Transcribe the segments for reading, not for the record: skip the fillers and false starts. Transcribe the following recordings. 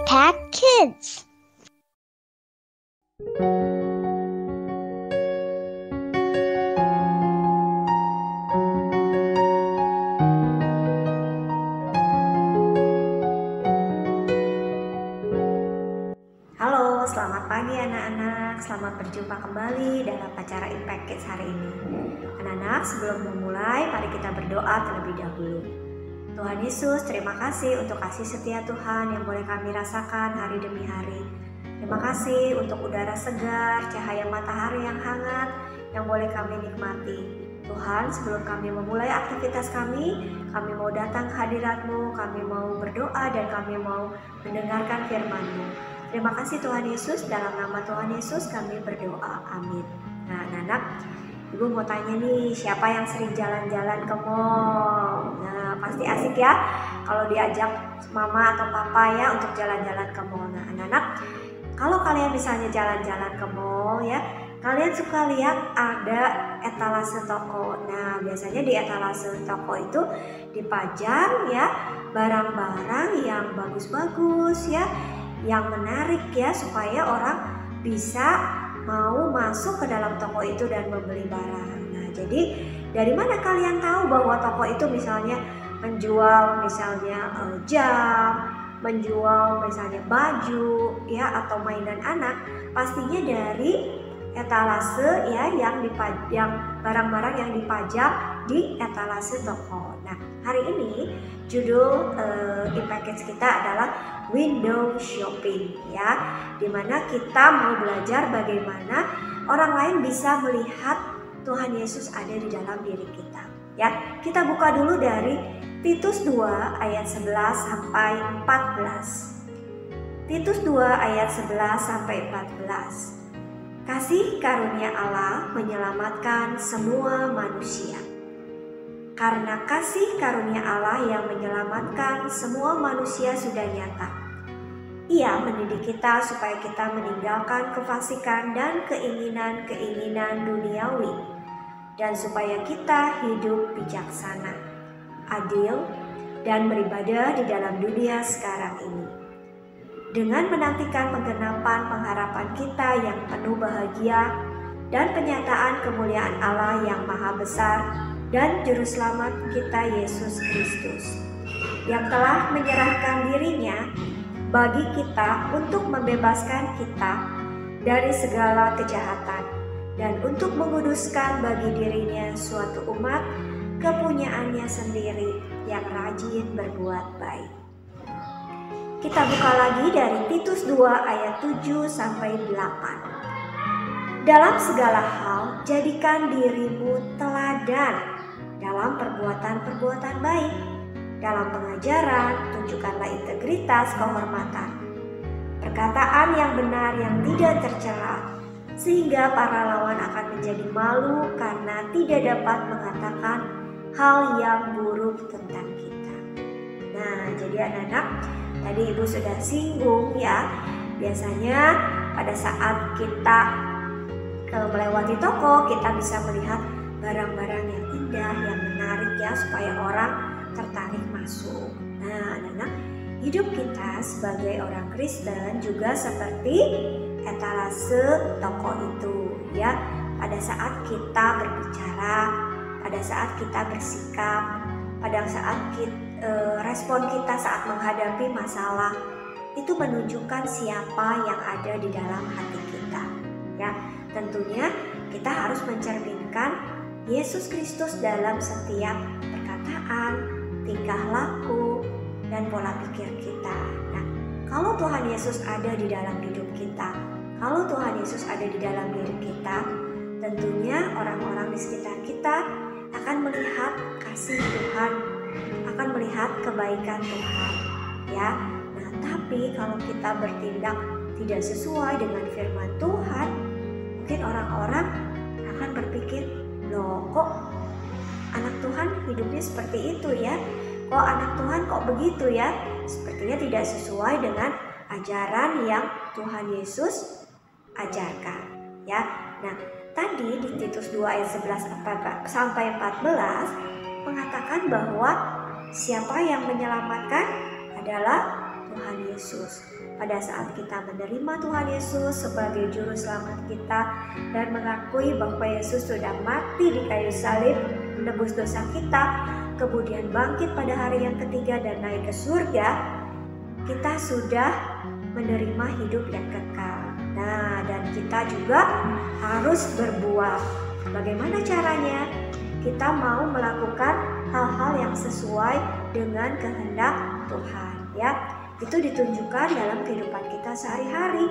Impact Kids. Halo, selamat pagi anak-anak. Selamat berjumpa kembali dalam acara Impact Kids hari ini. Anak-anak, sebelum memulai, mari kita berdoa terlebih dahulu. Tuhan Yesus, terima kasih untuk kasih setia Tuhan yang boleh kami rasakan hari demi hari. Terima kasih untuk udara segar, cahaya matahari yang hangat yang boleh kami nikmati. Tuhan, sebelum kami memulai aktivitas kami mau datang ke hadirat-Mu, kami mau berdoa dan kami mau mendengarkan firman-Mu. Terima kasih Tuhan Yesus, dalam nama Tuhan Yesus kami berdoa, amin. Nah anak-anak, Ibu mau tanya nih, siapa yang sering jalan-jalan ke mall? Nah pasti asik ya kalau diajak mama atau papa ya untuk jalan-jalan ke mall. Nah anak-anak, kalau kalian misalnya jalan-jalan ke mall ya, kalian suka lihat ada etalase toko. Nah biasanya di etalase toko itu dipajang ya barang-barang yang bagus-bagus ya, yang menarik ya, supaya orang bisa mau masuk ke dalam toko itu dan membeli barang. Nah jadi dari mana kalian tahu bahwa toko itu misalnya menjual misalnya jam, menjual misalnya baju ya, atau mainan anak? Pastinya dari etalase ya, yang barang-barang yang dipajang di etalase toko. Nah hari ini judul Impact Kids kita adalah window shopping ya, dimana kita mau belajar bagaimana orang lain bisa melihat Tuhan Yesus ada di dalam diri kita ya. Kita buka dulu dari Titus 2 ayat 11 sampai 14. Titus 2 ayat 11 sampai 14. Kasih karunia Allah menyelamatkan semua manusia. Karena kasih karunia Allah yang menyelamatkan semua manusia sudah nyata. Ia mendidik kita supaya kita meninggalkan kefasikan dan keinginan-keinginan duniawi, dan supaya kita hidup bijaksana, adil, dan beribadah di dalam dunia sekarang ini. Dengan menantikan penggenapan pengharapan kita yang penuh bahagia dan penyataan kemuliaan Allah yang maha besar dan Juru Selamat kita Yesus Kristus, yang telah menyerahkan dirinya bagi kita untuk membebaskan kita dari segala kejahatan dan untuk menguduskan bagi dirinya suatu umat kepunyaannya sendiri yang rajin berbuat baik. Kita buka lagi dari Titus 2 ayat 7 sampai 8. Dalam segala hal jadikan dirimu teladan dalam perbuatan-perbuatan baik. Dalam pengajaran tunjukkanlah integritas, kehormatan, perkataan yang benar yang tidak tercela, sehingga para lawan akan menjadi malu karena tidak dapat mengatakan hal yang buruk tentang kita. Nah jadi anak-anak, tadi Ibu sudah singgung ya, biasanya pada saat kita melewati toko, kita bisa melihat barang-barang yang indah, yang menarik ya, supaya orang tertarik masuk. Nah anak-anak, hidup kita sebagai orang Kristen juga seperti etalase toko itu ya. Pada saat kita berbicara, pada saat kita bersikap, pada saat respon kita saat menghadapi masalah, itu menunjukkan siapa yang ada di dalam hati kita ya. Tentunya kita harus mencerminkan Yesus Kristus dalam setiap perkataan, tingkah laku, dan pola pikir kita. Nah, kalau Tuhan Yesus ada di dalam hidup kita, kalau Tuhan Yesus ada di dalam diri kita, tentunya orang-orang di sekitar kita akan melihat kasih Tuhan, akan melihat kebaikan Tuhan ya. Nah tapi kalau kita bertindak tidak sesuai dengan firman Tuhan, mungkin orang-orang akan berpikir, loh kok anak Tuhan hidupnya seperti itu ya, kok anak Tuhan kok begitu ya, sepertinya tidak sesuai dengan ajaran yang Tuhan Yesus ajarkan ya. Nah tadi di Titus 2 ayat 11 sampai 14 mengatakan bahwa siapa yang menyelamatkan adalah Tuhan Yesus. Pada saat kita menerima Tuhan Yesus sebagai juru selamat kita dan mengakui bahwa Yesus sudah mati di kayu salib menebus dosa kita, kemudian bangkit pada hari yang ketiga dan naik ke surga, kita sudah menerima hidup yang kekal. Nah, dan kita juga harus berbuat. Bagaimana caranya? Kita mau melakukan hal-hal yang sesuai dengan kehendak Tuhan, ya. Itu ditunjukkan dalam kehidupan kita sehari-hari.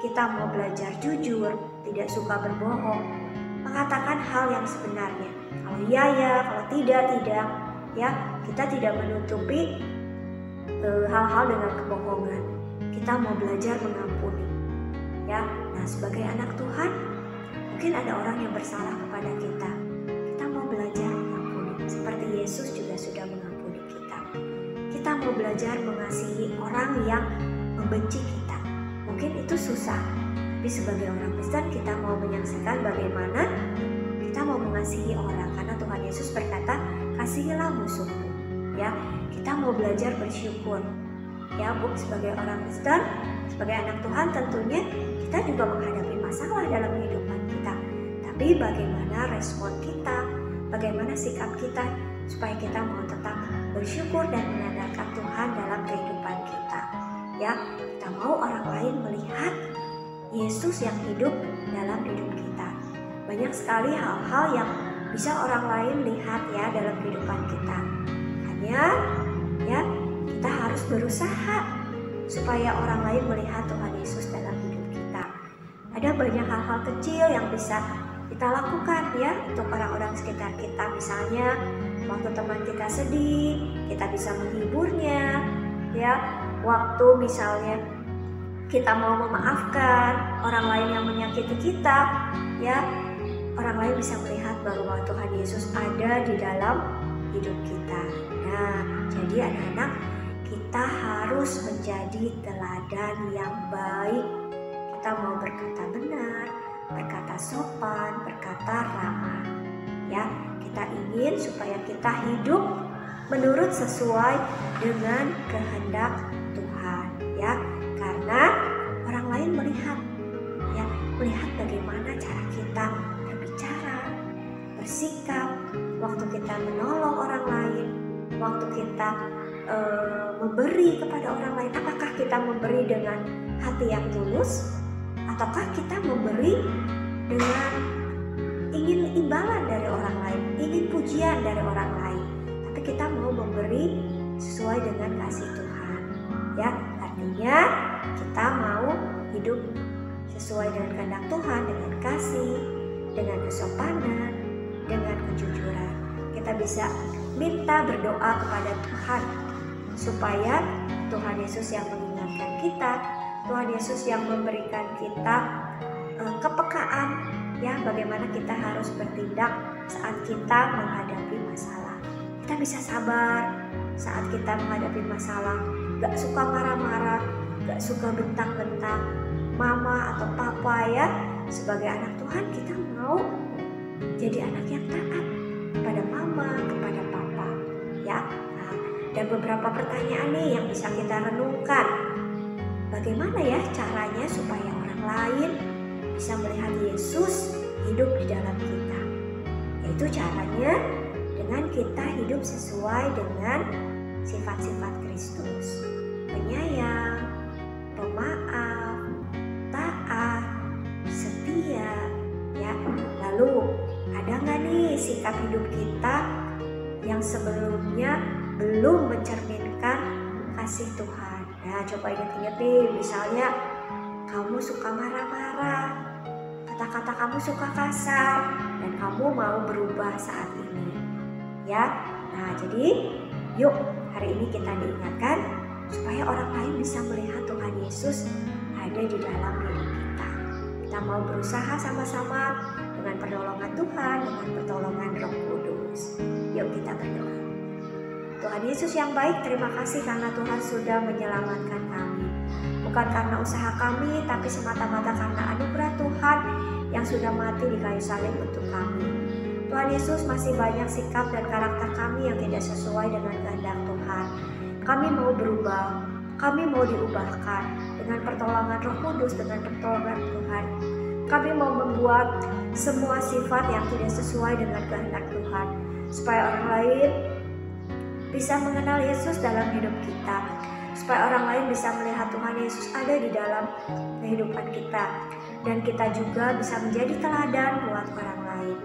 Kita mau belajar jujur, tidak suka berbohong, mengatakan hal yang sebenarnya. Kalau iya ya, kalau tidak, ya. Kita tidak menutupi hal-hal dengan kebohongan. Kita mau belajar mengampuni, ya. Nah, sebagai anak Tuhan, mungkin ada orang yang bersalah kepada kita. Kita mau belajar mengampuni, seperti Yesus juga sudah mengampuni kita. Kita mau belajar mengasihi orang yang membenci kita. Mungkin itu susah, tapi sebagai orang Kristen kita mau menyaksikan bagaimana kita mau mengasihi orang, karena Tuhan Yesus berkata, kasihilah musuhmu. Ya, kita mau belajar bersyukur. Ya, Bu, sebagai orang Kristen, sebagai anak Tuhan tentunya kita juga menghadapi masalah dalam kehidupan kita. Tapi bagaimana respon kita, bagaimana sikap kita supaya kita mau tetap bersyukur dan mengandalkan Tuhan dalam kehidupan kita. Ya, kita mau orang lain melihat Yesus yang hidup dalam hidup kita. Banyak sekali hal-hal yang bisa orang lain lihat ya dalam kehidupan kita. Hanya ya kita harus berusaha supaya orang lain melihat Tuhan Yesus dalam hidup kita. Ada banyak hal-hal kecil yang bisa kita lakukan ya untuk orang-orang sekitar kita. Misalnya waktu teman kita sedih, kita bisa menghiburnya, ya. Waktu misalnya kita mau memaafkan orang lain yang menyakiti kita, ya. Orang lain bisa melihat bahwa Tuhan Yesus ada di dalam hidup kita. Nah, jadi anak-anak, kita harus menjadi teladan yang baik. Kita mau berkata benar, berkata sopan, berkata ramah. Ya, kita ingin supaya kita hidup menurut sesuai dengan kehendak Tuhan, ya. Karena orang lain melihat bagaimana cara kita berbicara, bersikap, waktu kita menolong orang lain, waktu kita memberi kepada orang lain. Apakah kita memberi dengan hati yang tulus, ataukah kita memberi dengan ingin imbalan dari orang lain, ingin pujian dari orang lain? Tapi kita mau memberi sesuai dengan kasih Tuhan, ya. Artinya kita mau hidup sesuai dengan kehendak Tuhan, dengan kasih, dengan kesopanan, dengan kejujuran. Kita bisa minta berdoa kepada Tuhan supaya Tuhan Yesus yang mengingatkan kita, Tuhan Yesus yang memberikan kita kepekaan, ya, bagaimana kita harus bertindak saat kita menghadapi masalah. Kita bisa sabar saat kita menghadapi masalah, gak suka marah-marah, gak suka bentak-bentak mama atau papa, ya. Sebagai anak Tuhan kita mau jadi anak yang taat kepada mama, kepada papa, ya. Nah, dan beberapa pertanyaan nih yang bisa kita renungkan. Bagaimana ya caranya supaya orang lain bisa melihat Yesus hidup di dalam kita? Yaitu caranya dengan kita hidup sesuai dengan sifat-sifat Kristus. Penyayang, pemaaf, taat, setia, ya. Lalu ada nggak nih sikap hidup kita yang sebelumnya belum mencerminkan kasih Tuhan? Nah, coba ingat-ingat nih, misalnya kamu suka marah-marah, kata-kata kamu suka kasar, dan kamu mau berubah saat ini, ya. Nah, jadi yuk hari ini kita diingatkan supaya orang lain bisa melihat Tuhan Yesus ada di dalam diri kita. Kita mau berusaha sama-sama dengan pertolongan Tuhan, dengan pertolongan Roh Kudus. Yuk kita berdoa. Tuhan Yesus yang baik, terima kasih karena Tuhan sudah menyelamatkan kami. Bukan karena usaha kami, tapi semata-mata karena anugerah Tuhan yang sudah mati di kayu salib untuk kami. Tuhan Yesus, masih banyak sikap dan karakter kami yang tidak sesuai dengan kehendak Tuhan. Kami mau berubah, Kami mau diubahkan dengan pertolongan Roh Kudus, dengan pertolongan Tuhan. Kami mau membuat semua sifat yang tidak sesuai dengan kehendak Tuhan, supaya orang lain bisa mengenal Yesus dalam hidup kita, supaya orang lain bisa melihat Tuhan Yesus ada di dalam kehidupan kita, dan kita juga bisa menjadi teladan buat orang lain.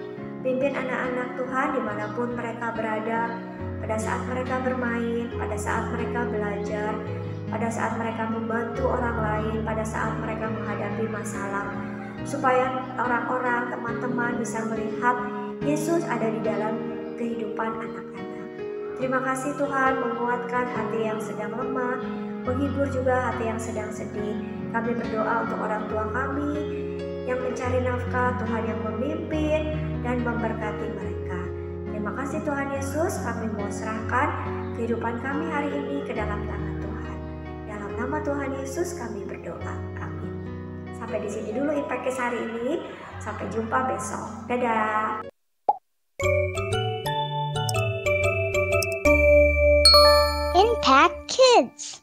Pimpin anak-anak Tuhan dimanapun mereka berada, pada saat mereka bermain, pada saat mereka belajar, pada saat mereka membantu orang lain, pada saat mereka menghadapi masalah, supaya orang-orang, teman-teman bisa melihat Yesus ada di dalam kehidupan anak-anak. Terima kasih Tuhan, menguatkan hati yang sedang lemah, menghibur juga hati yang sedang sedih. Kami berdoa untuk orang tua kami yang mencari nafkah, Tuhan yang memimpin dan memberkati mereka. Terima kasih Tuhan Yesus, kami mau serahkan kehidupan kami hari ini ke dalam tangan Tuhan. Dalam nama Tuhan Yesus kami berdoa. Amin. Sampai di sini dulu Impact Kids hari ini. Sampai jumpa besok. Dadah. Impact Kids.